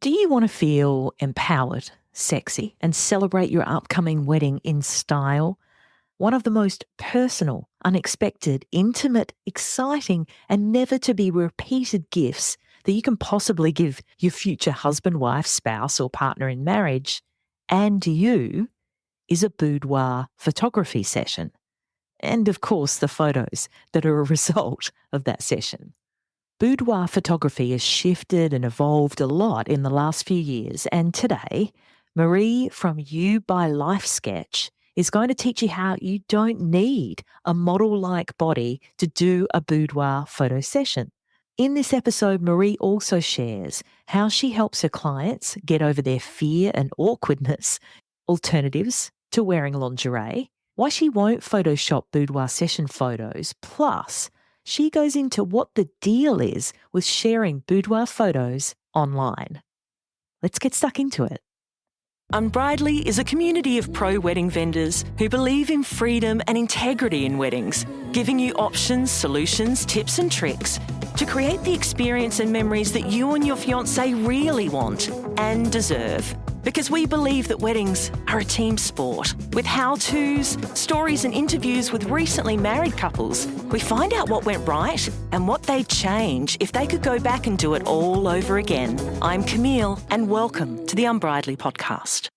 Do you want to feel empowered, sexy, and celebrate your upcoming wedding in style? One of the most personal, unexpected, intimate, exciting, and never to be repeated gifts that you can possibly give your future husband, wife, spouse, or partner in marriage, and you, is a boudoir photography session. And of course, the photos that are a result of that session. Boudoir photography has shifted and evolved a lot in the last few years, and today, Marie from You by Lifesketch is going to teach you how you don't need a model-like body to do a boudoir photo session. In this episode, Marie also shares how she helps her clients get over their fear and awkwardness, alternatives to wearing lingerie, why she won't Photoshop boudoir session photos, plus she goes into what the deal is with sharing boudoir photos online. Let's get stuck into it. Unbridely is a community of pro-wedding vendors who believe in freedom and integrity in weddings, giving you options, solutions, tips and tricks to create the experience and memories that you and your fiancé really want and deserve. Because we believe that weddings are a team sport. With how-tos, stories and interviews with recently married couples, we find out what went right and what they'd change if they could go back and do it all over again. I'm Camille and welcome to the Unbridely podcast.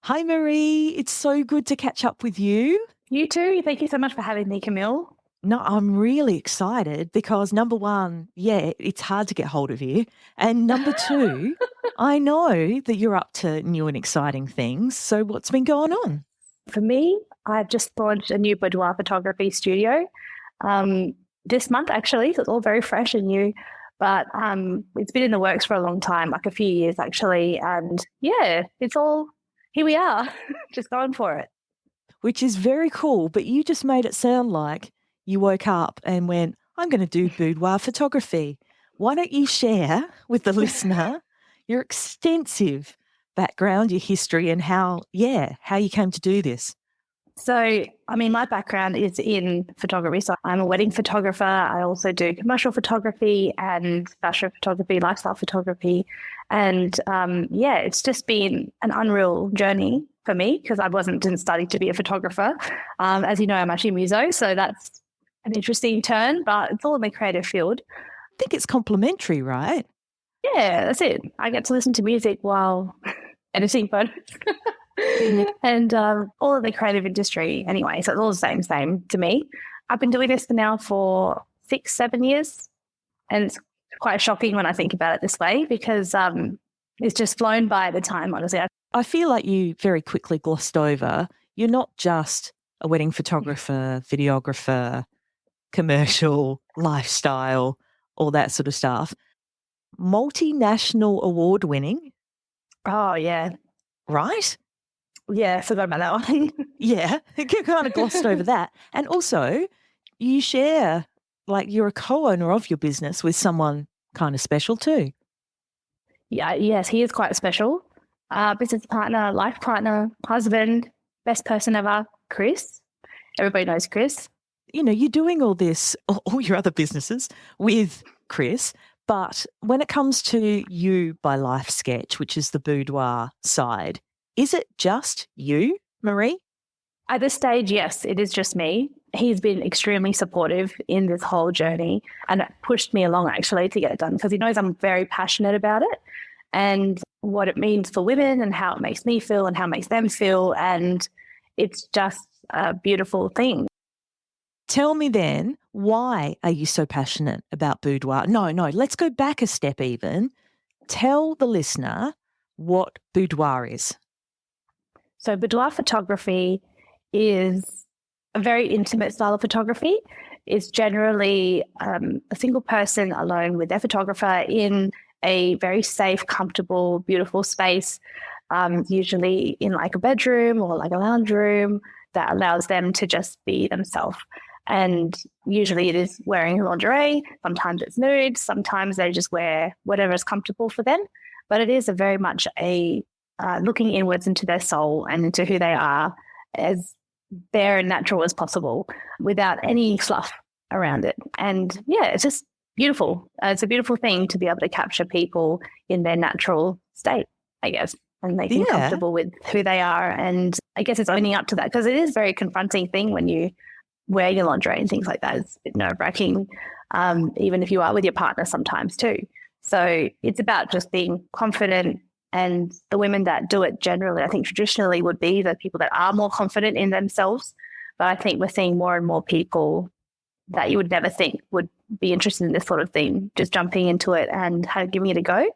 Hi Marie, it's so good to catch up with you. You too. Thank you so much for having me, Camille. No, I'm really excited because number one, it's hard to get hold of you. And number two, I know that you're up to new and exciting things. So what's been going on? For me, I've just launched a new boudoir photography studio this month, actually. So it's all very fresh and new. But it's been in the works for a long time, like a few years actually. And it's all, here we are, just going for it. Which is very cool. But you just made it sound like you woke up and went, I'm going to do boudoir photography. Why don't you share with the listener your extensive background, your history, and how you came to do this? So, my background is in photography. So I'm a wedding photographer. I also do commercial photography and fashion photography, lifestyle photography. And it's just been an unreal journey for me because I didn't study to be a photographer. As you know, I'm actually a muso, so that's an interesting turn, but it's all in the creative field. I think it's complementary, right? Yeah, that's it. I get to listen to music while editing photos and all of the creative industry anyway. So it's all the same to me. I've been doing this for 6-7 years, and it's quite shocking when I think about it this way because it's just flown by at the time, honestly. I feel like you very quickly glossed over. You're not just a wedding photographer, videographer, commercial, lifestyle, all that sort of stuff. Multinational award winning. Oh, yeah. Right? Yeah, I forgot about that one. Yeah, you kind of glossed over that. And also, you share, you're a co-owner of your business with someone kind of special too. Yeah, yes, he is quite special. Business partner, life partner, husband, best person ever, Chris. Everybody knows Chris. You know, you're doing all this, all your other businesses with Chris, but when it comes to You by Lifesketch, which is the boudoir side, is it just you, Marie? At this stage, yes, it is just me. He's been extremely supportive in this whole journey and pushed me along actually to get it done because he knows I'm very passionate about it and what it means for women and how it makes me feel and how it makes them feel. And it's just a beautiful thing. Tell me then, why are you so passionate about boudoir? No, let's go back a step even. Tell the listener what boudoir is. So boudoir photography is a very intimate style of photography. It's generally a single person alone with their photographer in a very safe, comfortable, beautiful space, usually in like a bedroom or like a lounge room that allows them to just be themselves. And usually it is wearing lingerie, sometimes it's nude, sometimes they just wear whatever is comfortable for them. But it is very much a looking inwards into their soul and into who they are as bare and natural as possible without any fluff around it. And it's just beautiful. It's a beautiful thing to be able to capture people in their natural state, I guess, and make them comfortable with who they are. And I guess it's owning up to that, because it is a very confronting thing when you wear your lingerie and things like that. It's a bit nerve-wracking, even if you are with your partner sometimes too. So it's about just being confident. And the women that do it generally, I think traditionally would be the people that are more confident in themselves. But I think we're seeing more and more people that you would never think would be interested in this sort of thing, just jumping into it and giving it a go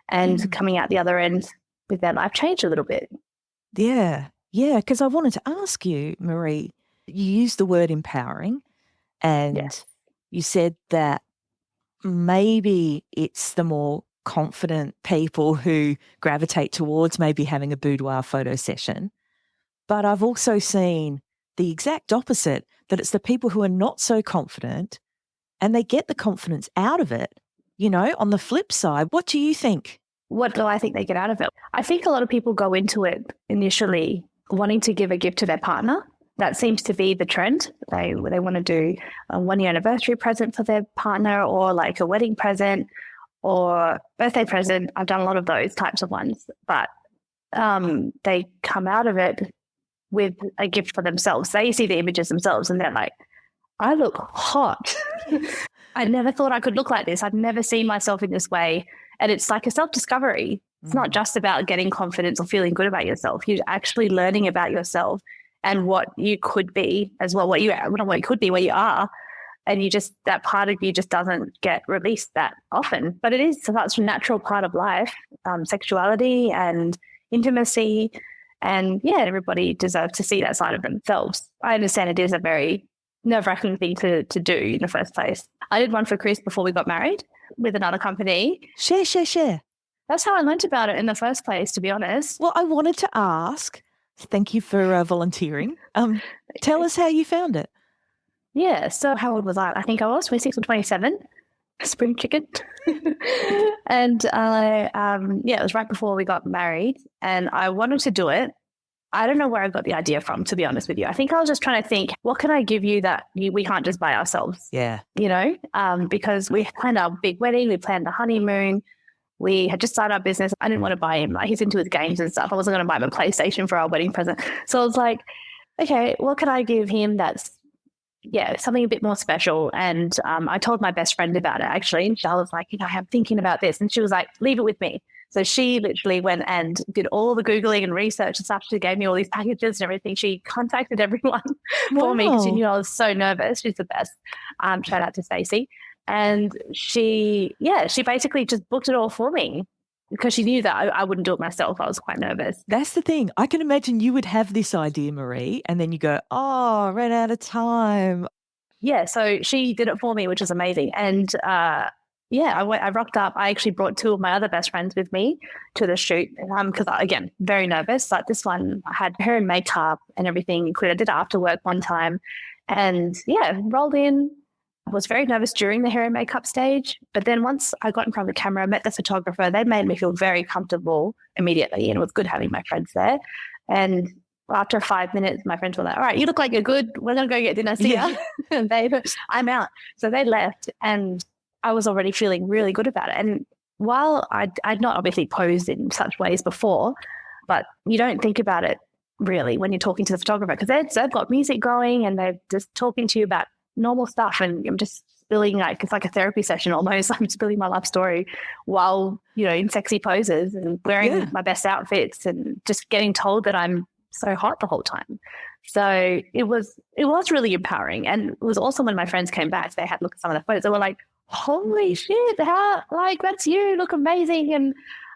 and coming out the other end with their life changed a little bit. Yeah. Yeah. Because I wanted to ask you, Marie, you used the word empowering, and you said that maybe it's the more confident people who gravitate towards maybe having a boudoir photo session. But I've also seen the exact opposite, that it's the people who are not so confident and they get the confidence out of it, on the flip side. What do you think? What do I think they get out of it? I think a lot of people go into it initially wanting to give a gift to their partner. That seems to be the trend. They want to do a 1-year anniversary present for their partner, or like a wedding present or birthday present. I've done a lot of those types of ones, but they come out of it with a gift for themselves. They see the images themselves and they're like, I look hot. I never thought I could look like this. I've never seen myself in this way. And it's like a self-discovery. It's not just about getting confidence or feeling good about yourself. You're actually learning about yourself and what you could be as well, what you could be, where you are. And that part of you just doesn't get released that often. But it is such a natural part of life, sexuality and intimacy. And everybody deserves to see that side of themselves. I understand it is a very nerve-wracking thing to do in the first place. I did one for Chris before we got married with another company. Share. That's how I learned about it in the first place, to be honest. Well, I wanted to ask, thank you for volunteering. Tell us how you found it. Yeah, so how old was I? I think I was 26 or 27, spring chicken. And it was right before we got married, and I wanted to do it. I don't know where I got the idea from, to be honest with you. I think I was just trying to think, what can I give you that we can't just buy ourselves? Yeah. Because we planned our big wedding, we planned the honeymoon, we had just started our business. I didn't want to buy him, like, he's into his games and stuff. I wasn't going to buy him a PlayStation for our wedding present. So I was like, okay, what can I give him that's, something a bit more special? And I told my best friend about it, actually. And I was like, I'm thinking about this. And she was like, leave it with me. So she literally went and did all the Googling and research and stuff. She gave me all these packages and everything. She contacted everyone for me because she knew I was so nervous. She's the best. Shout out to Stacey. And she basically just booked it all for me because she knew that I wouldn't do it myself. I was quite nervous. That's the thing. I can imagine you would have this idea, Marie, and then you go, oh, ran out of time. Yeah, so she did it for me, which is amazing. And I rocked up. I actually brought 2 of my other best friends with me to the shoot because, again, very nervous. But this one, I had hair and makeup and everything included. I did it after work one time and, rolled in. I was very nervous during the hair and makeup stage. But then once I got in front of the camera, I met the photographer. They made me feel very comfortable immediately, and it was good having my friends there. And after 5 minutes, my friends were like, all right, you look like you're good. We're going to go get dinner. See ya. And I'm out. So they left, and I was already feeling really good about it. And while I'd not obviously posed in such ways before, but you don't think about it really when you're talking to the photographer, because they've got music going and they're just talking to you about normal stuff. And I'm just spilling, like, it's like a therapy session almost. I'm spilling my life story while, in sexy poses and wearing my best outfits and just getting told that I'm so hot the whole time. So it was really empowering. And it was awesome when my friends came back. They had a look at some of the photos. They were like, holy shit, how, like, that's you, look amazing. And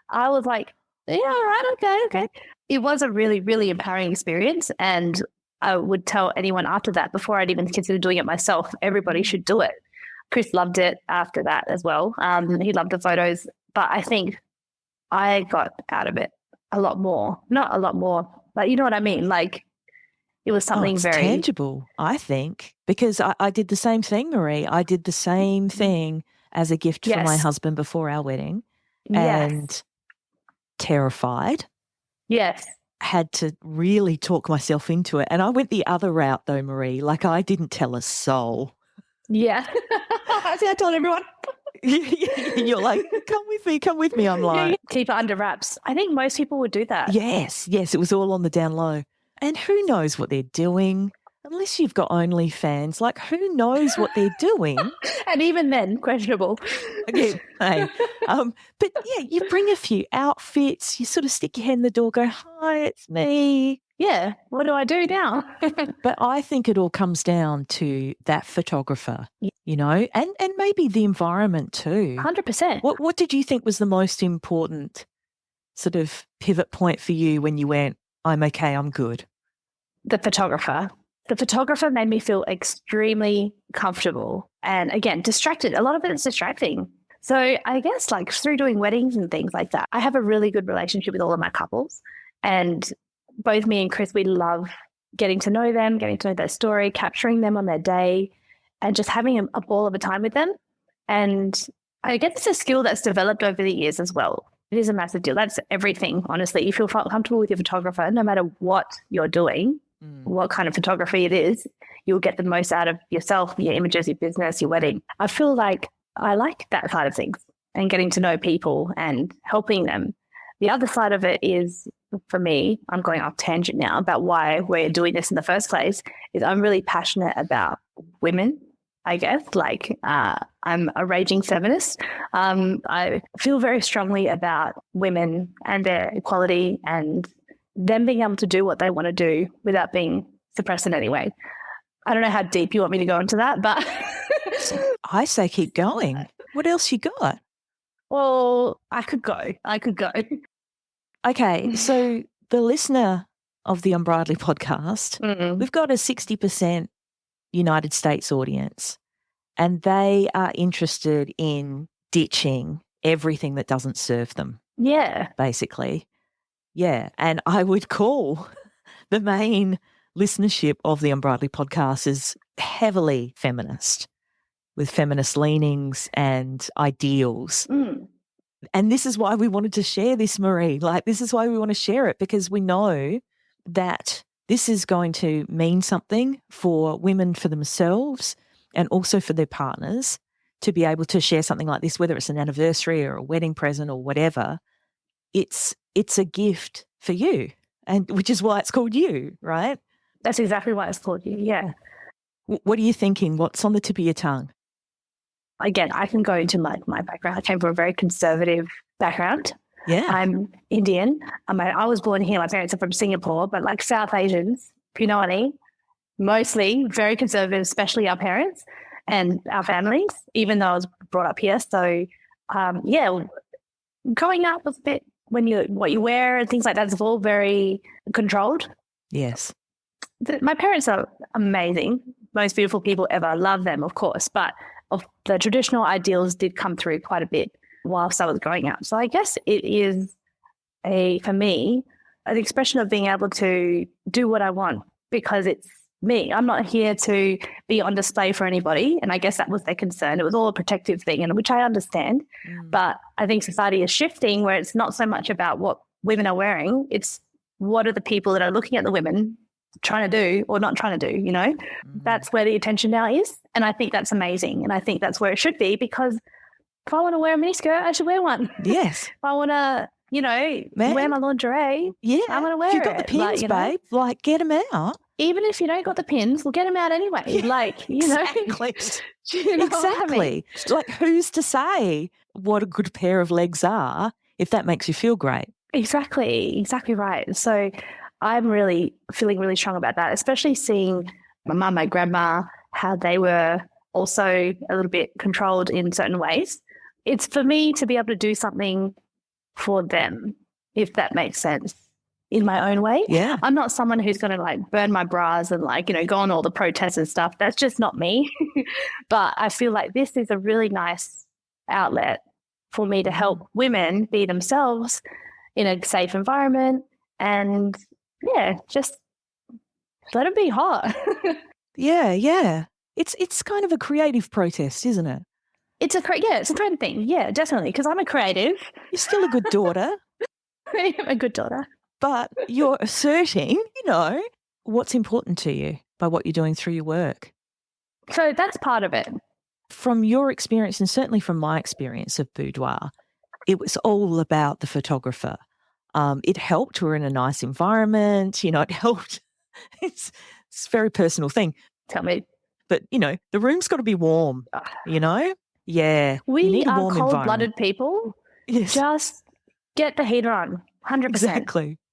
I was like, yeah, all right, okay. It was a really, really empowering experience. And I would tell anyone after that, before I'd even consider doing it myself, everybody should do it. Chris loved it after that as well. He loved the photos, but I think I got out of it a lot more. Not a lot more, but you know what I mean? Like, it was something very tangible, I think, because I did the same thing, Marie. I did the same thing as a gift for my husband before our wedding, and terrified. Yes. Had to really talk myself into it. And I went the other route though, Marie. Like, I didn't tell a soul. Yeah. I think I told everyone. You're like, come with me. I'm like, keep it under wraps. I think most people would do that. yes, it was all on the down low. And who knows what they're doing? Unless you've got OnlyFans, like who knows what they're doing? And even then, questionable. Yeah, hey, but yeah, you bring a few outfits, you sort of stick your head in the door, go, hi, it's me. Yeah, what do I do now? But I think it all comes down to that photographer, you know, and maybe the environment too. 100%. What did you think was the most important sort of pivot point for you when you went, I'm okay, I'm good? The photographer. The photographer made me feel extremely comfortable and, again, distracted. A lot of it is distracting. So I guess like through doing weddings and things like that, I have a really good relationship with all of my couples. And both me and Chris, we love getting to know them, getting to know their story, capturing them on their day, and just having a ball of a time with them. And I guess it's a skill that's developed over the years as well. It is a massive deal. That's everything, honestly. You feel comfortable with your photographer, no matter what you're doing, what kind of photography it is, you'll get the most out of yourself, your images, your business, your wedding. I feel like I like that side of things and getting to know people and helping them. The other side of it is, for me, I'm going off tangent now about why we're doing this in the first place, is I'm really passionate about women, I guess. Like I'm a raging feminist. I feel very strongly about women and their equality and them being able to do what they want to do without being suppressed in any way. I don't know how deep you want me to go into that, but I say keep going. What else you got? Well, I could go. Okay, so the listener of the Unbridely podcast, we've got a 60% United States audience, and they are interested in ditching everything that doesn't serve them. Yeah. Basically. Yeah. And I would call the main listenership of the Unbridely podcast is heavily feminist, with feminist leanings and ideals. And this is why we wanted to share this, Marie. Like, this is why we want to share it, because we know that this is going to mean something for women, for themselves, and also for their partners, to be able to share something like this, whether it's an anniversary or a wedding present or whatever. It's a gift for you, and which is why it's called You, right? That's exactly why it's called You, yeah. What are you thinking? What's on the tip of your tongue? Again, I can go into my background. I came from a very conservative background. Yeah. I'm Indian. I was born here. My parents are from Singapore, but like South Asians, Punani, mostly very conservative, especially our parents and our families, even though I was brought up here. So, growing up was a bit, what you wear and things like that is all very controlled. Yes. My parents are amazing, most beautiful people ever. Love them, of course, but of the traditional ideals did come through quite a bit whilst I was growing up. So I guess it is for me, an expression of being able to do what I want because it's me. I'm not here to be on display for anybody. And I guess that was their concern. It was all a protective thing, and which I understand. But I think society is shifting where it's not so much about what women are wearing. It's what are the people that are looking at the women trying to do or not trying to do, you know? That's where the attention now is. And I think that's amazing. And I think that's where it should be, because if I want to wear a miniskirt, I should wear one. Yes. If I want to, wear my lingerie, I want to wear it. If you've got the pins, babe, get them out. Even if you don't got the pins, we'll get them out anyway. Yeah, exactly. Exactly. I mean? Like, who's to say what a good pair of legs are if that makes you feel great? Exactly right. So I'm really feeling really strong about that, especially seeing my mum, my grandma, how they were also a little bit controlled in certain ways. It's for me to be able to do something for them, if that makes sense, in my own way. Yeah. I'm not someone who's going to burn my bras and go on all the protests and stuff. That's just not me. But I feel like this is a really nice outlet for me to help women be themselves in a safe environment and just let them be hot. Yeah. It's kind of a creative protest, isn't it? It's a creative thing. Yeah, definitely. Because I'm a creative. You're still a good daughter. I'm a good daughter. But you're asserting, what's important to you by what you're doing through your work. So that's part of it. from your experience, and certainly from my experience of Boudoir, it was all about the photographer. It helped. We're in a nice environment. It helped. It's a very personal thing. Tell me. But, the room's got to be warm, Yeah. We you need a are warm cold-blooded people. Yes. Just get the heater on, 100%.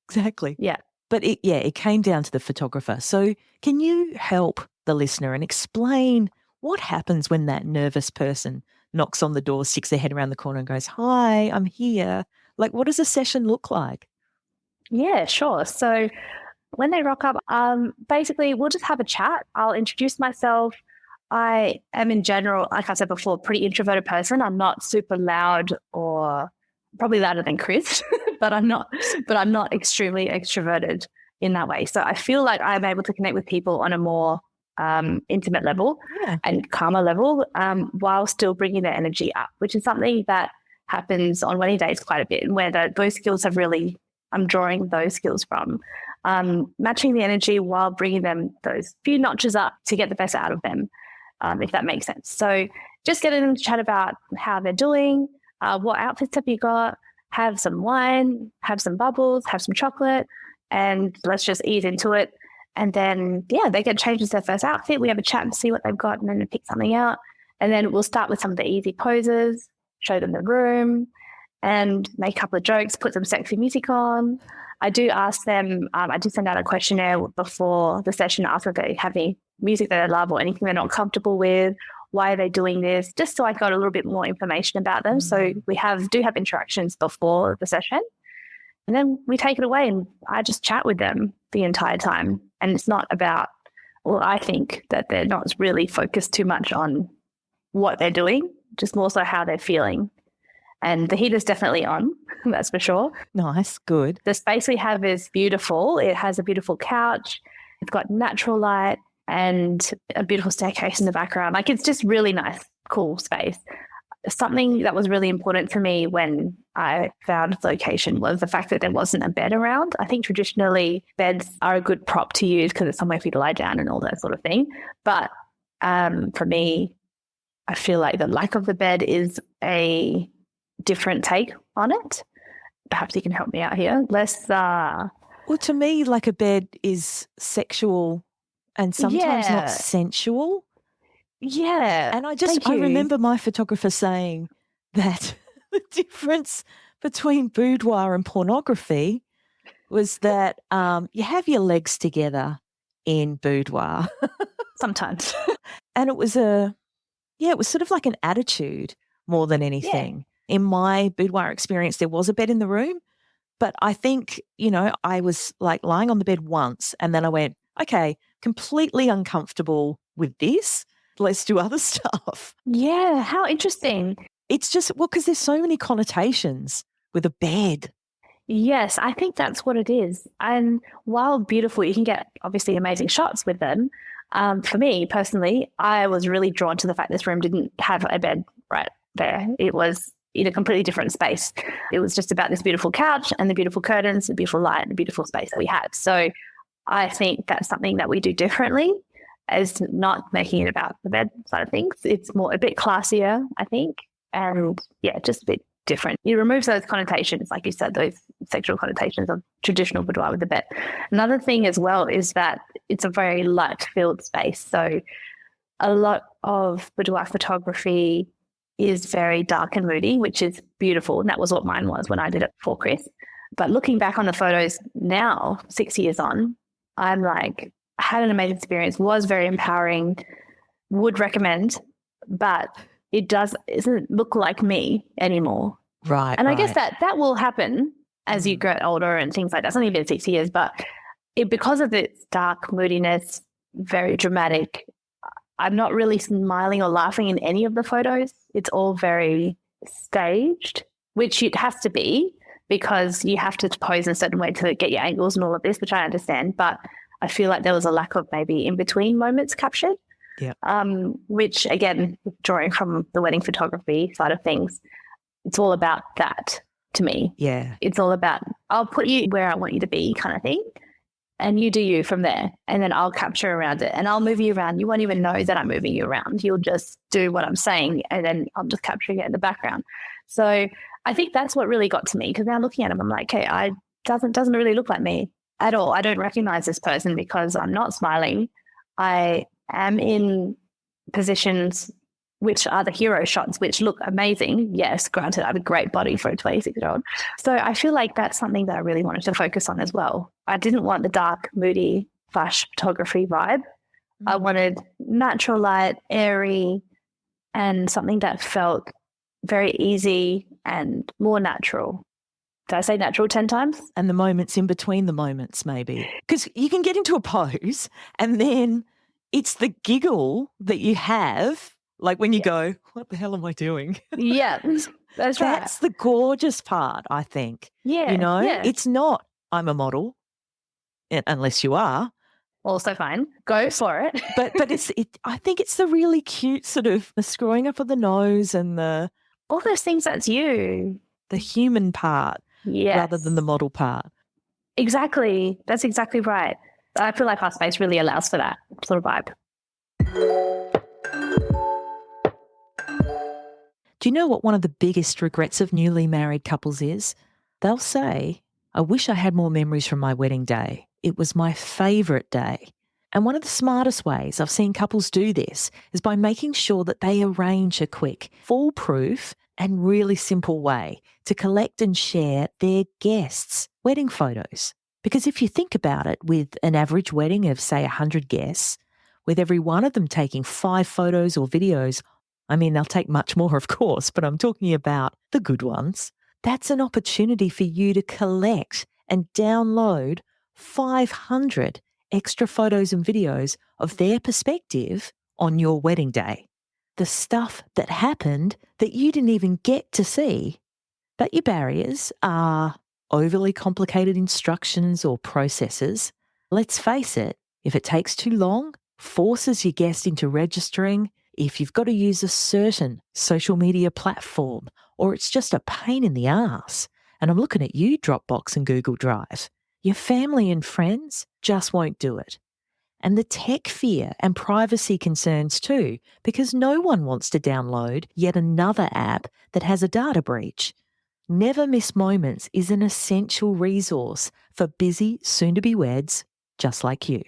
Exactly. Yeah. But it came down to the photographer. So can you help the listener and explain what happens when that nervous person knocks on the door, sticks their head around the corner and goes, "Hi, I'm here." Like, what does a session look like? Yeah, sure. So when they rock up, basically we'll just have a chat. I'll introduce myself. I am in general, like I said before, a pretty introverted person. I'm not super loud, or probably louder than Chris, but I'm not extremely extroverted in that way. So I feel like I'm able to connect with people on a more intimate level and calmer level, while still bringing their energy up, which is something that happens on wedding days quite a bit, and where those skills have really, I'm drawing those skills from, matching the energy while bringing them those few notches up to get the best out of them, if that makes sense. So just getting them to chat about how they're doing, what outfits have you got, have some wine, have some bubbles, have some chocolate, and let's just ease into it. And then, they get changed as their first outfit. We have a chat and see what they've got, and then pick something out. And then we'll start with some of the easy poses, show them the room, and make a couple of jokes, put some sexy music on. I do ask them, I do send out a questionnaire before the session, ask if they have any music that they love or anything they're not comfortable with. Why are they doing this? Just so I got a little bit more information about them. So we do have interactions before the session. And then we take it away and I just chat with them the entire time. And it's not about, I think that they're not really focused too much on what they're doing, just more so how they're feeling. And the heater's definitely on, that's for sure. Nice, good. The space we have is beautiful. It has a beautiful couch. It's got natural light and a beautiful staircase in the background. Like, it's just really nice, cool space. Something that was really important for me when I found the location was the fact that there wasn't a bed around. I think traditionally beds are a good prop to use because it's somewhere for you to lie down and all that sort of thing. But for me, I feel like the lack of the bed is a different take on it. Perhaps you can help me out here. Well, to me, like, a bed is sexual and sometimes not sensual. Yeah. And I remember my photographer saying that the difference between boudoir and pornography was that you have your legs together in boudoir. Sometimes. And it was sort of like an attitude more than anything. Yeah. In my boudoir experience, there was a bed in the room, but I think, I was like lying on the bed once and then I went, okay, completely uncomfortable with this. Let's do other stuff. Yeah, how interesting. It's just, because there's so many connotations with a bed. Yes, I think that's what it is. And while beautiful, you can get obviously amazing shots with them. For me personally, I was really drawn to the fact this room didn't have a bed right there. It was in a completely different space. It was just about this beautiful couch and the beautiful curtains, the beautiful light, and the beautiful space that we had. So I think that's something that we do differently, as not making it about the bed side of things. It's more a bit classier, I think. And just a bit different. It removes those connotations, like you said, those sexual connotations of traditional boudoir with the bed. Another thing as well is that it's a very light-filled space. So a lot of boudoir photography is very dark and moody, which is beautiful. And that was what mine was when I did it for Chris. But looking back on the photos now, 6 years on, I'm like, I had an amazing experience, was very empowering, would recommend, but it doesn't look like me anymore. Right. And I guess that will happen as you get older and things like that. It's only been 6 years, but because of its dark moodiness, very dramatic, I'm not really smiling or laughing in any of the photos. It's all very staged, which it has to be because you have to pose in a certain way to get your angles and all of this, which I understand. But I feel like there was a lack of maybe in-between moments captured, which, again, drawing from the wedding photography side of things, it's all about that to me. Yeah. It's all about, I'll put you where I want you to be kind of thing. and you do you from there. And then I'll capture around it and I'll move you around. You won't even know that I'm moving you around. You'll just do what I'm saying and then I'm just capturing it in the background. So I think that's what really got to me, because now looking at him, I'm like, okay, doesn't really look like me at all. I don't recognize this person because I'm not smiling. I am in positions which are the hero shots, which look amazing. Yes, granted, I have a great body for a 26-year-old. So I feel like that's something that I really wanted to focus on as well. I didn't want the dark, moody, flash photography vibe. I wanted natural light, airy, and something that felt very easy and more natural. Did I say natural 10 times? And the moments in between the moments, maybe. Because you can get into a pose and then it's the giggle that you have, like when you go, what the hell am I doing? Yeah, that's right. That's the gorgeous part, I think. Yeah. You know, yeah. it's not, I'm a model, unless you are. Also fine. Go for it. But I think it's the really cute sort of the screwing up of the nose and all those things, that's you. The human part rather than the model part. Exactly. That's exactly right. I feel like our space really allows for that sort of vibe. Do you know what one of the biggest regrets of newly married couples is? They'll say, I wish I had more memories from my wedding day. It was my favourite day. And one of the smartest ways I've seen couples do this is by making sure that they arrange a quick, foolproof and really simple way to collect and share their guests' wedding photos. Because if you think about it, with an average wedding of, say, 100 guests, with every one of them taking 5 photos or videos, I mean, they'll take much more, of course, but I'm talking about the good ones. That's an opportunity for you to collect and download 500 extra photos and videos of their perspective on your wedding day. The stuff that happened that you didn't even get to see. But your barriers are overly complicated instructions or processes. Let's face it, if it takes too long, forces your guest into registering, if you've got to use a certain social media platform, or it's just a pain in the ass, and I'm looking at you, Dropbox and Google Drive, your family and friends just won't do it. And the tech fear and privacy concerns too, because no one wants to download yet another app that has a data breach. Never Miss Moments is an essential resource for busy soon-to-be weds just like you.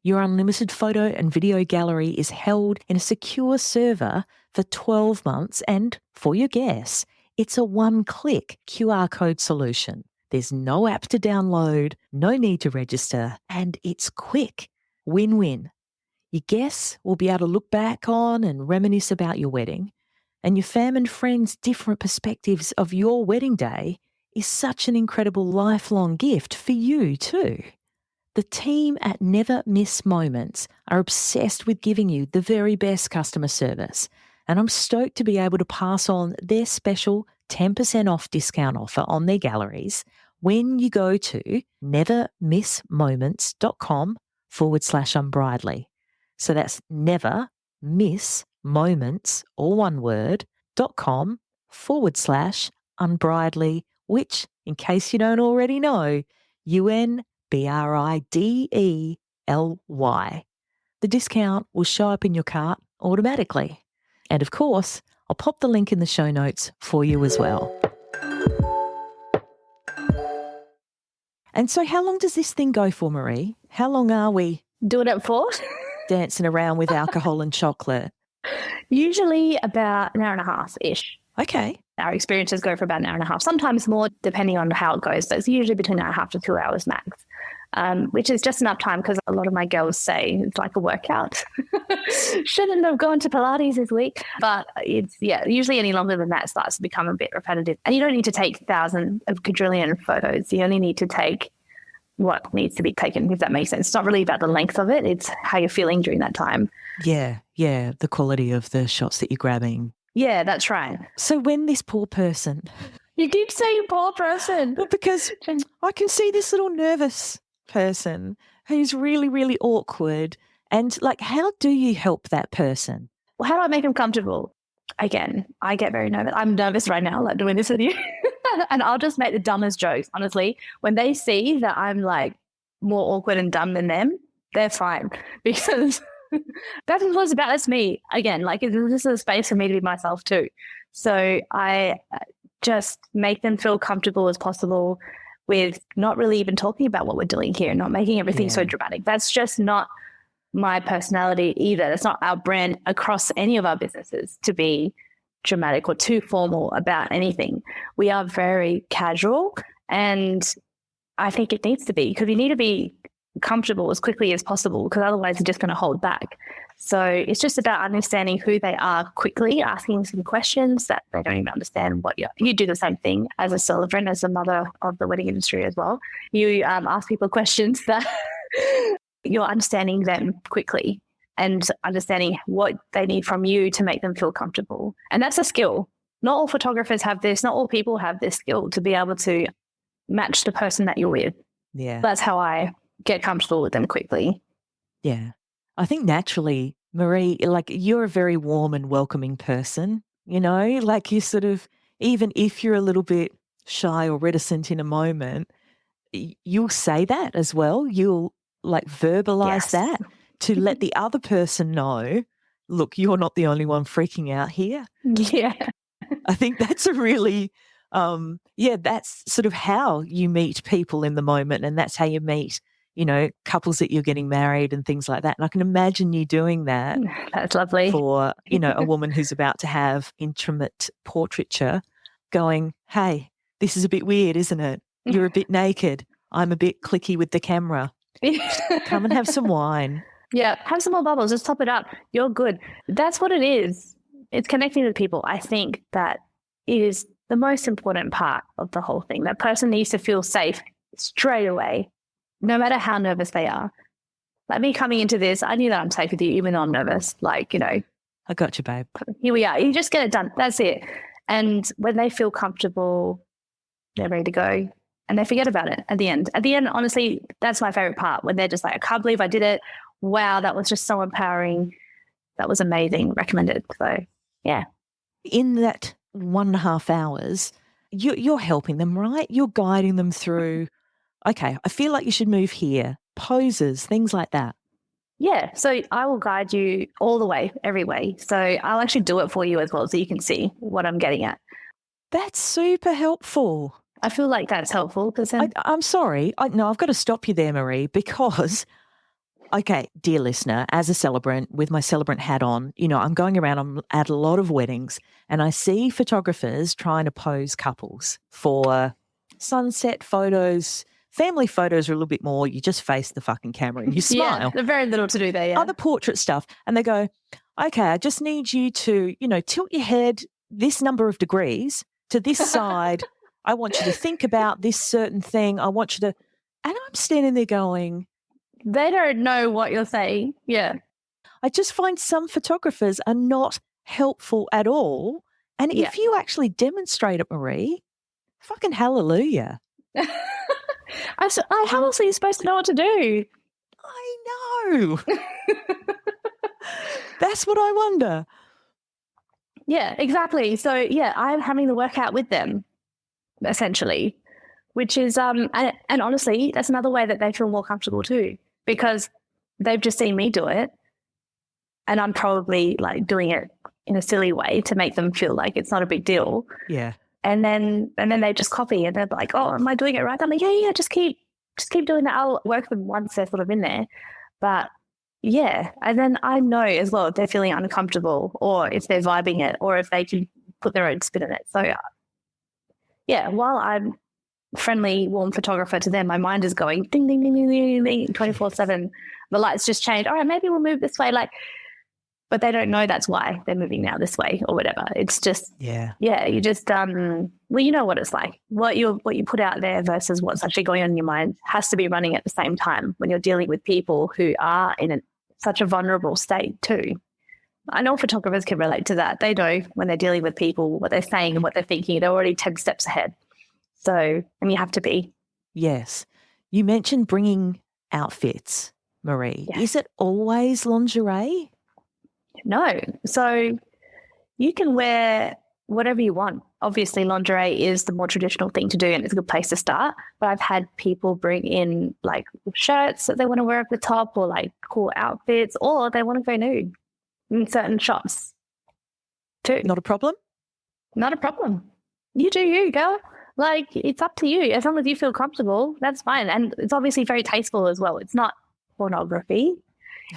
Your unlimited photo and video gallery is held in a secure server for 12 months, and for your guests, it's a one-click QR code solution. There's no app to download, no need to register, and it's quick. Win-win. Your guests will be able to look back on and reminisce about your wedding, and your fam and friends' different perspectives of your wedding day is such an incredible lifelong gift for you too. The team at Never Miss Moments are obsessed with giving you the very best customer service, and I'm stoked to be able to pass on their special 10% off discount offer on their galleries when you go to nevermissmoments.com/unbridely. So that's never miss moments, all one word, .com/unbridely, which, in case you don't already know, UNBRIDELY. The discount will show up in your cart automatically. And of course, I'll pop the link in the show notes for you as well. And so how long does this thing go for, Marie? How long are we doing it for? Dancing around with alcohol and chocolate? Usually about an hour and a half-ish. Okay. Our experiences go for about an hour and a half, sometimes more depending on how it goes, but it's usually between an hour and a half to 2 hours max, which is just enough time because a lot of my girls say it's like a workout. Shouldn't have gone to Pilates this week. But it's, usually any longer than that starts to become a bit repetitive. And you don't need to take thousands of quadrillion photos. You only need to take what needs to be taken, if that makes sense. It's not really about the length of it. It's how you're feeling during that time. Yeah. The quality of the shots that you're grabbing. Yeah, that's right. So when this poor person... You keep saying poor person. Well, because I can see this little nervous person who's really, really awkward. And like, how do you help that person? Well, how do I make them comfortable? Again, I get very nervous. I'm nervous right now, like doing this with you. And I'll just make the dumbest jokes, honestly. When they see that I'm like more awkward and dumb than them, they're fine because that's what it's about. That's me. Again, like this is a space for me to be myself too. So I just make them feel comfortable as possible with not really even talking about what we're doing here, not making everything so dramatic. That's just not my personality either. That's not our brand across any of our businesses to be dramatic or too formal about anything. We are very casual, and I think it needs to be, because you need to be comfortable as quickly as possible, because otherwise you're just going to hold back. So it's just about understanding who they are quickly, asking some questions that they don't even understand what you do the same thing as a celebrant, as a mother of the wedding industry as well. You ask people questions that you're understanding them quickly and understanding what they need from you to make them feel comfortable. And that's a skill. Not all photographers have this. Not all people have this skill to be able to match the person that you're with. Yeah. That's how I get comfortable with them quickly. Yeah. I think naturally, Marie, like you're a very warm and welcoming person, you know, like you sort of, even if you're a little bit shy or reticent in a moment, you'll say that as well. You'll like verbalize that to let the other person know, look, you're not the only one freaking out here. Yeah. I think that's a really, that's sort of how you meet people in the moment, and that's how you meet, you know, couples that you're getting married and things like that. And I can imagine you doing that. That's lovely. For, you know, a woman who's about to have intimate portraiture going, hey, this is a bit weird, isn't it? You're a bit naked. I'm a bit clicky with the camera. Come and have some wine. Yeah, have some more bubbles. Just top it up. You're good. That's what it is. It's connecting with people. I think that is the most important part of the whole thing. That person needs to feel safe straight away, no matter how nervous they are. Like me coming into this, I knew that I'm safe with you, even though I'm nervous. Like, you know. I got you, babe. Here we are. You just get it done. That's it. And when they feel comfortable, they're ready to go. And they forget about it at the end. At the end, honestly, that's my favorite part, when they're just like, I can't believe I did it. Wow, that was just so empowering. That was amazing. Recommended. So, yeah. In that 1.5 hours, you're helping them, right? You're guiding them through, okay, I feel like you should move here, poses, things like that. Yeah. So I will guide you all the way, every way. So I'll actually do it for you as well, so you can see what I'm getting at. That's super helpful. I feel like that's helpful because I'm sorry. I've got to stop you there, Marie, because, okay, dear listener, as a celebrant with my celebrant hat on, you know, I'm going around, I'm at a lot of weddings, and I see photographers trying to pose couples for sunset photos. Family photos are a little bit more, you just face the fucking camera and you smile. Yeah, there's very little to do there, yeah. Other portrait stuff, and they go, okay, I just need you to, you know, tilt your head this number of degrees to this side. I want you to think about this certain thing. I want you to, and I'm standing there going, they don't know what you're saying. Yeah. I just find some photographers are not helpful at all. And if you actually demonstrate it, Marie, fucking hallelujah. How else are you supposed to know what to do? I know. That's what I wonder. Yeah, exactly. So, yeah, I'm having the workout with them, essentially, which is, and honestly, that's another way that they feel more comfortable too, because they've just seen me do it, and I'm probably like doing it in a silly way to make them feel like it's not a big deal. Yeah. And then they just copy, and they're like, oh, am I doing it right? I'm like, yeah, just keep doing that. I'll work them once they're sort of in there. But yeah, and then I know as well if they're feeling uncomfortable, or if they're vibing it, or if they can put their own spin in it. So yeah, while I'm friendly, warm photographer to them, my mind is going ding, ding, ding, ding, ding, ding, 24/7. The lights just changed. All right, maybe we'll move this way. But they don't know that's why they're moving now this way or whatever. It's just, you just, well, you know what it's like. What you put out there versus what's actually going on in your mind has to be running at the same time when you're dealing with people who are in such a vulnerable state too. I know photographers can relate to that. They know when they're dealing with people, what they're saying and what they're thinking. They're already 10 steps ahead. So, and you have to be. Yes. You mentioned bringing outfits, Marie. Yes. Is it always lingerie? No. So you can wear whatever you want. Obviously, lingerie is the more traditional thing to do and it's a good place to start. But I've had people bring in like shirts that they want to wear at the top or like cool outfits, or they want to go nude in certain shops too. Not a problem? Not a problem. You do you, girl. Like, it's up to you. As long as you feel comfortable, that's fine. And it's obviously very tasteful as well. It's not pornography.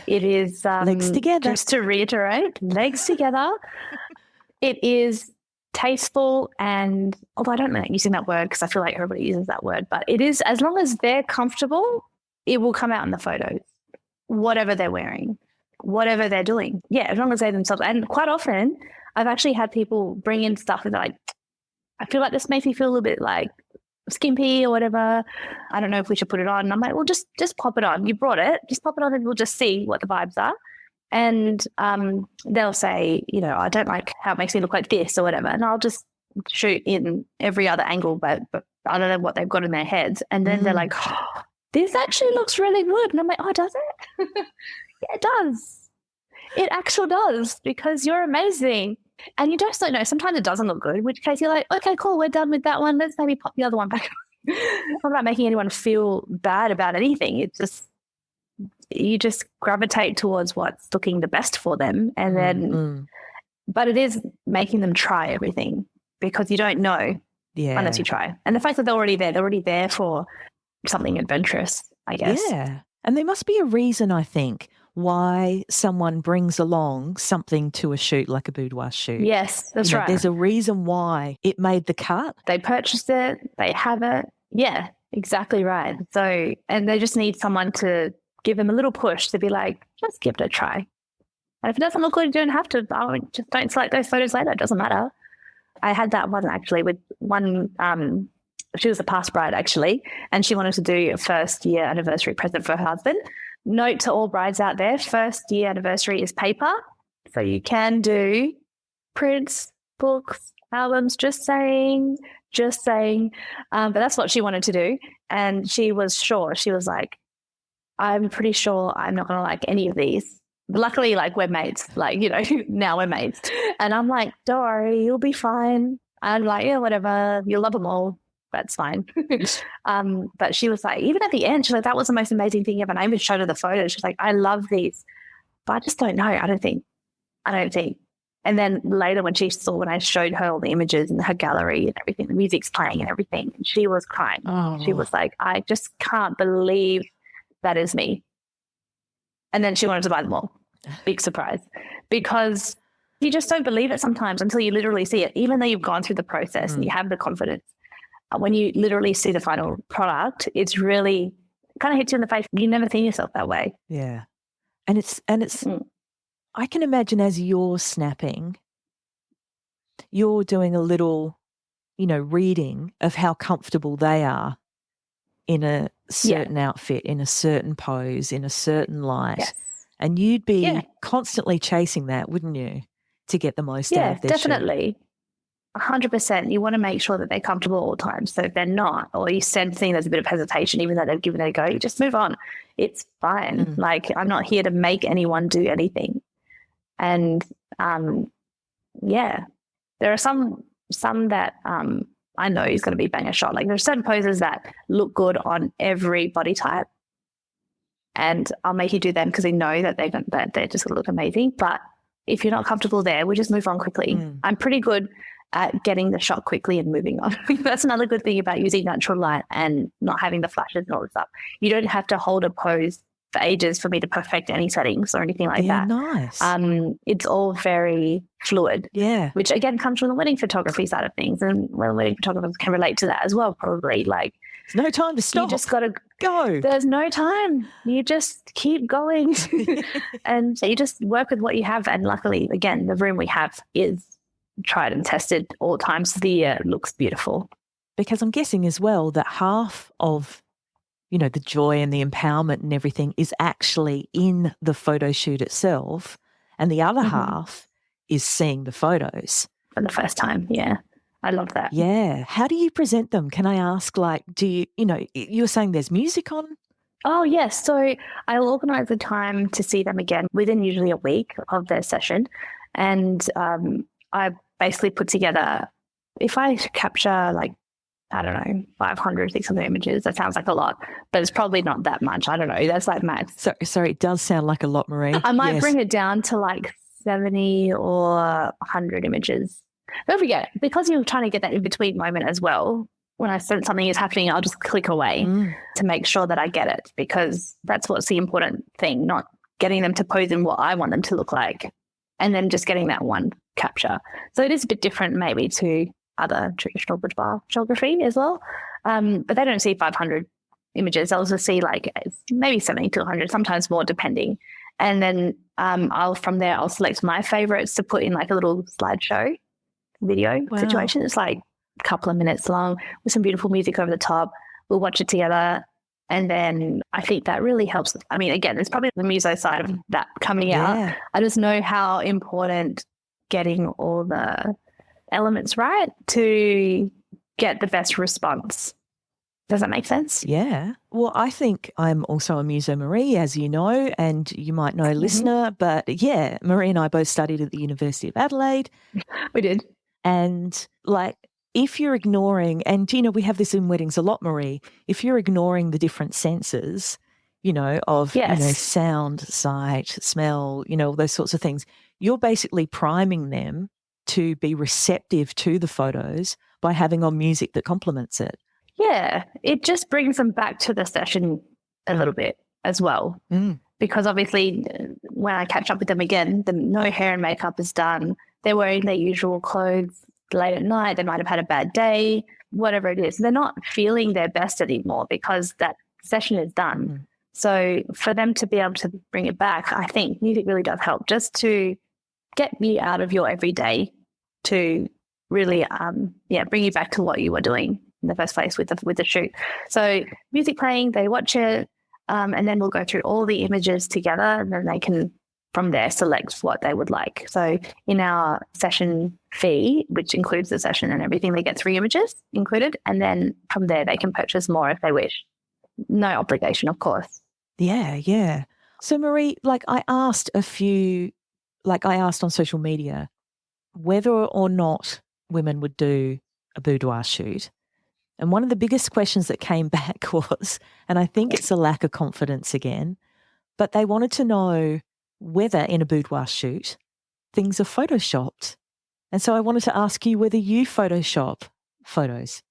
It is legs together. Just to reiterate, legs together. It is tasteful, and although I don't like using that word because I feel like everybody uses that word, but it is, as long as they're comfortable, it will come out in the photos, whatever they're wearing, whatever they're doing. Yeah, as long as they themselves. And quite often, I've actually had people bring in stuff and they're like, I feel like this makes me feel a little bit like skimpy or whatever. I don't know if we should put it on. And I'm like, well, just pop it on. You brought it. Just pop it on and we'll just see what the vibes are. And they'll say, you know, I don't like how it makes me look like this or whatever. And I'll just shoot in every other angle, but I don't know what they've got in their heads. And then they're like, oh, this actually looks really good. And I'm like, oh, does it? Yeah, it does. It actually does, because you're amazing. And you just don't know. Sometimes it doesn't look good, in which case you're like, okay, cool, we're done with that one. Let's maybe pop the other one back. I'm not making anyone feel bad about anything. It's just, you just gravitate towards what's looking the best for them. And then, but it is making them try everything, because you don't know unless you try. And the fact that they're already there for something adventurous, I guess. Yeah. And there must be a reason, I think, why someone brings along something to a shoot like a boudoir shoot. Yes, that's right. There's a reason why it made the cut. They purchased it, they have it. Yeah, exactly right. So, and they just need someone to give them a little push to be like, just give it a try. And if it doesn't look good, you don't have to. Just don't select those photos later. It doesn't matter. I had that one actually with one, she was a past bride actually, and she wanted to do a first year anniversary present for her husband. Note to all brides out there, first year anniversary is paper. So you can do prints, books, albums, just saying. But that's what she wanted to do. And she was sure. She was like, I'm pretty sure I'm not going to like any of these. But luckily, like, we're mates. Like, you know, now we're mates. And I'm like, don't worry, you'll be fine. I'm like, yeah, whatever. You'll love them all. That's fine. But she was like, even at the end, she's like, that was the most amazing thing ever. And I even showed her the photos. She's like, I love these, but I just don't know. I don't think. And then later when I showed her all the images and her gallery and everything, the music's playing and everything, and she was crying. Oh. She was like, I just can't believe that is me. And then she wanted to buy them all. Big surprise. Because you just don't believe it sometimes until you literally see it, even though you've gone through the process and you have the confidence. When you literally see the final product, it's really kind of hits you in the face. You never seen yourself that way. Yeah. And it's I can imagine as you're snapping, you're doing a little, reading of how comfortable they are in a certain outfit, in a certain pose, in a certain light. Yes. And you'd be constantly chasing that, wouldn't you, to get the most out of their definitely. Shoot. 100%. You want to make sure that they're comfortable all the time. So if they're not, or you sense there's a bit of hesitation, even though they've given it a go, you just move on. It's fine. Like, I'm not here to make anyone do anything. And there are some that I know is going to be banger shot. Like, there's certain poses that look good on every body type, and I'll make you do them because I know that they're just going to look amazing. But if you're not comfortable there, we just move on quickly. I'm pretty good at getting the shot quickly and moving on. That's another good thing about using natural light and not having the flashes and all this stuff. You don't have to hold a pose for ages for me to perfect any settings or anything like that. Nice. It's all very fluid. Yeah. Which again comes from the wedding photography side of things, and wedding photographers can relate to that as well, probably. Like, there's no time to stop. You just got to go. There's no time. You just keep going. And so you just work with what you have. And luckily, again, the room we have is tried and tested all times of the year. It looks beautiful. Because I'm guessing as well that half of, the joy and the empowerment and everything is actually in the photo shoot itself. And the other half is seeing the photos. For the first time, yeah. I love that. Yeah. How do you present them? Can I ask, like, you were saying there's music on? Oh, yes. So I'll organise the time to see them again within usually a week of their session. And I basically put together, if I capture like, I don't know, 500, 600 images, that sounds like a lot, but it's probably not that much. I don't know. That's like max. Sorry, it does sound like a lot, Marie. I might bring it down to like 70 or 100 images. Don't forget, because you're trying to get that in-between moment as well, when I sense something is happening, I'll just click away to make sure that I get it, because that's what's the important thing, not getting them to pose in what I want them to look like and then just getting that one capture. So it is a bit different maybe to other traditional boudoir photography as well. But they don't see 500 images. They'll just see like maybe 70 to 100, sometimes more depending. And then from there, I'll select my favorites to put in like a little slideshow video situation. It's like a couple of minutes long with some beautiful music over the top. We'll watch it together. And then I think that really helps. I mean, again, it's probably the muso side of that coming out. I just know how important getting all the elements right to get the best response. Does that make sense? Yeah. Well, I think I'm also a muso Marie, as you know, and you might know, listener, but yeah, Marie and I both studied at the University of Adelaide. We did. And like, if you're ignoring, and you know, we have this in weddings a lot, Marie, if you're ignoring the different senses, you know, of you know, sound, sight, smell, you know, those sorts of things, you're basically priming them to be receptive to the photos by having on music that complements it. Yeah, it just brings them back to the session a little bit as well. Because obviously when I catch up with them again, no hair and makeup is done. They're wearing their usual clothes late at night. They might have had a bad day, whatever it is. They're not feeling their best anymore because that session is done. So for them to be able to bring it back, I think music really does help just to get you out of your everyday to really bring you back to what you were doing in the first place with the shoot. So music playing, they watch it, and then we'll go through all the images together, and then they can from there select what they would like. So in our session fee, which includes the session and everything, they get 3 images included, and then from there they can purchase more if they wish. No obligation, of course. Yeah. So Marie, like I asked on social media whether or not women would do a boudoir shoot. And one of the biggest questions that came back was, and I think it's a lack of confidence again, but they wanted to know whether in a boudoir shoot things are photoshopped. And so I wanted to ask you whether you Photoshop photos.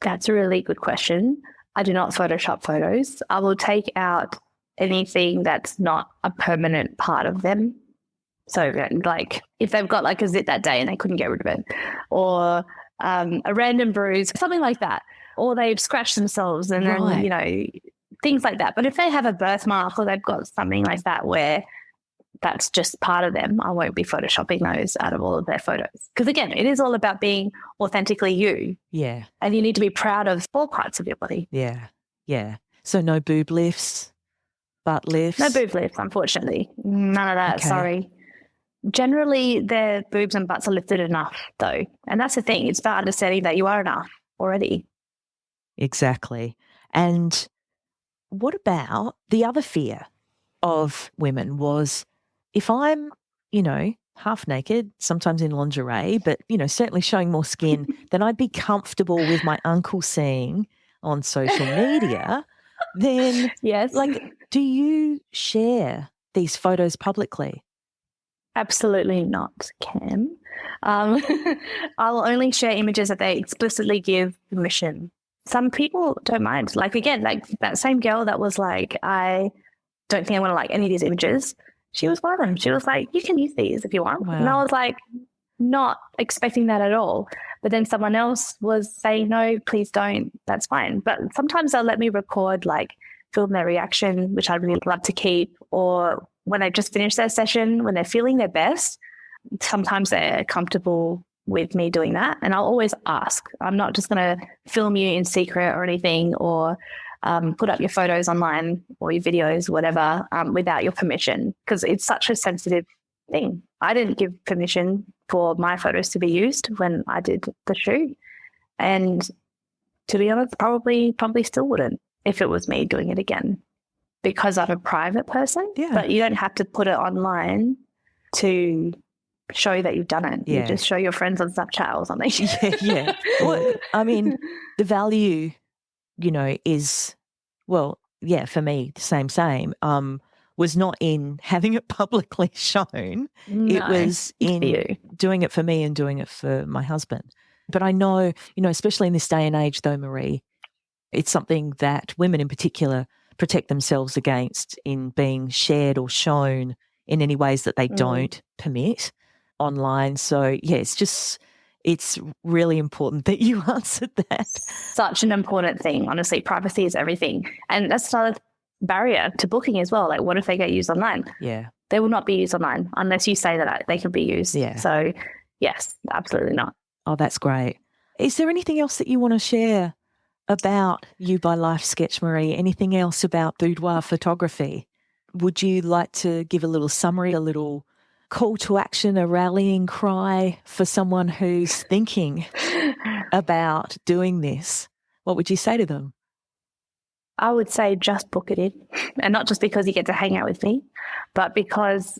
That's a really good question. I do not Photoshop photos. I will take out anything that's not a permanent part of them. So like if they've got like a zit that day and they couldn't get rid of it, or a random bruise, something like that, or they've scratched themselves and then, you know, things like that. But if they have a birthmark or they've got something like that where that's just part of them, I won't be Photoshopping those out of all of their photos. Because again, it is all about being authentically you. Yeah. And you need to be proud of all parts of your body. Yeah. So no boob lifts, butt lifts? No boob lifts, unfortunately. None of that, sorry. Generally, their boobs and butts are lifted enough, though. And that's the thing. It's about understanding that you are enough already. Exactly. And what about the other fear of women was if I'm, you know, half naked, sometimes in lingerie, but, you know, certainly showing more skin, then I'd be comfortable with my uncle seeing on social media, then, like, do you share these photos publicly? Absolutely not, Cam. I'll only share images that they explicitly give permission. Some people don't mind. Like, again, like that same girl that was like, I don't think I want to like any of these images. She was one of them. She was like, you can use these if you want. Wow. And I was like, not expecting that at all. But then someone else was saying, no, please don't. That's fine. But sometimes they'll let me record, like film their reaction, which I'd really love to keep, or when they just finish their session, when they're feeling their best, sometimes they're comfortable with me doing that. And I'll always ask. I'm not just going to film you in secret or anything, or put up your photos online or your videos, whatever, without your permission, because it's such a sensitive thing. I didn't give permission for my photos to be used when I did the shoot. And to be honest, probably still wouldn't if it was me doing it again, because I'm a private person. Yeah. But you don't have to put it online to show that you've done it. Yeah. You just show your friends on Snapchat or something. Yeah. Well, I mean, the value, is, well, yeah, for me, same, was not in having it publicly shown. No, it was in doing it for me and doing it for my husband. But I know, especially in this day and age though, Marie, it's something that women in particular protect themselves against in being shared or shown in any ways that they don't permit online. So, yeah, it's really important that you answered that. Such an important thing. Honestly, privacy is everything. And that's another barrier to booking as well. Like, what if they get used online? Yeah. They will not be used online unless you say that they can be used. Yeah. So, yes, absolutely not. Oh, that's great. Is there anything else that you want to share about You by Lifesketch, Marie? Anything else about boudoir photography? Would you like to give a little summary, a little call to action, a rallying cry for someone who's thinking about doing this? What would you say to them? I would say just book it in. And not just because you get to hang out with me, but because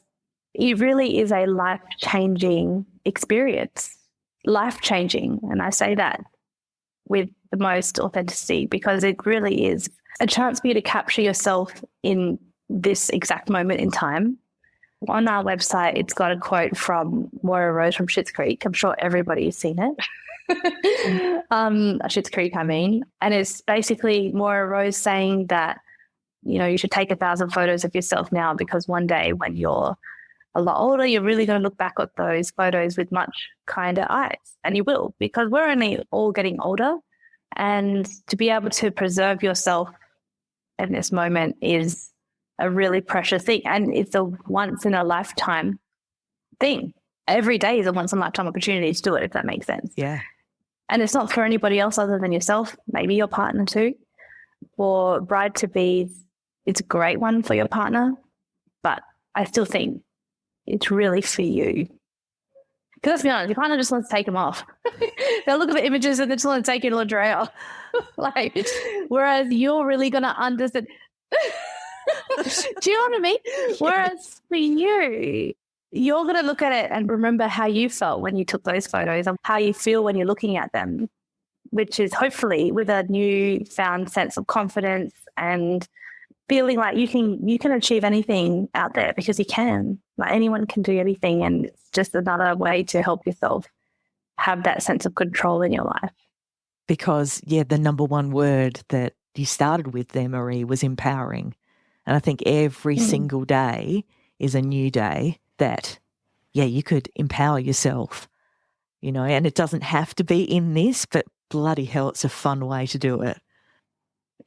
it really is a life-changing experience. Life-changing. And I say that with the most authenticity because it really is a chance for you to capture yourself in this exact moment in time. On our website, it's got a quote from Moira Rose from Schitt's Creek. I'm sure everybody's seen it. Schitt's Creek, I mean. And it's basically Moira Rose saying that, you should take 1,000 photos of yourself now because one day when you're a lot older, you're really going to look back at those photos with much kinder eyes. And you will, because we're only all getting older. And to be able to preserve yourself in this moment is a really precious thing. And it's a once in a lifetime thing. Every day is a once in a lifetime opportunity to do it, if that makes sense. Yeah. And it's not for anybody else other than yourself, maybe your partner too. For bride-to-be, it's a great one for your partner, but I still think it's really for you. Because let's be honest, your partner just wants to take them off. They'll look at the images and they just want to take your lingerie off. Whereas you're really going to understand. Do you know what I mean? Yes. Whereas for you, you're going to look at it and remember how you felt when you took those photos and how you feel when you're looking at them, which is hopefully with a newfound sense of confidence and feeling like you can achieve anything out there because you can. Like anyone can do anything, and it's just another way to help yourself have that sense of control in your life. Because, yeah, the number one word that you started with there, Marie, was empowering. And I think every single day is a new day that, yeah, you could empower yourself, and it doesn't have to be in this, but bloody hell, it's a fun way to do it.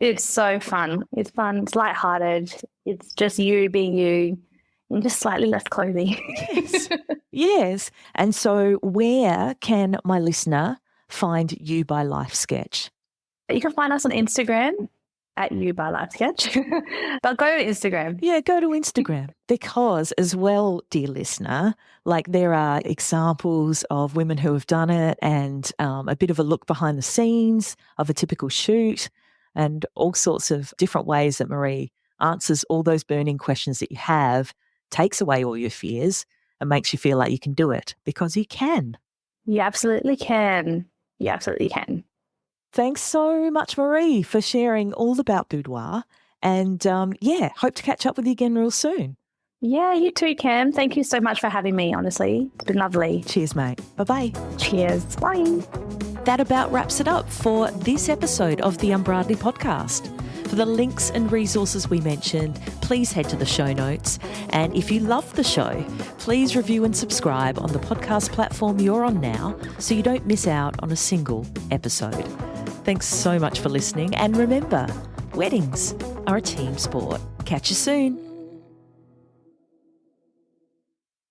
It's so fun. It's fun. It's lighthearted. It's just you being you in just slightly less clothing. Yes. Yes. And so where can my listener find You by Lifesketch? You can find us on Instagram at You by Lifesketch. But go to Instagram. Yeah, go to Instagram because as well, dear listener, there are examples of women who have done it and a bit of a look behind the scenes of a typical shoot and all sorts of different ways that Marie answers all those burning questions that you have, takes away all your fears and makes you feel like you can do it because you can. You absolutely can. You absolutely can. Thanks so much, Marie, for sharing all about boudoir. And, hope to catch up with you again real soon. Yeah, you too, Cam. Thank you so much for having me, honestly. It's been lovely. Cheers, mate. Bye-bye. Cheers. Bye. That about wraps it up for this episode of the Unbridely podcast. For the links and resources we mentioned, please head to the show notes. And if you love the show, please review and subscribe on the podcast platform you're on now so you don't miss out on a single episode. Thanks so much for listening. And remember, weddings are a team sport. Catch you soon.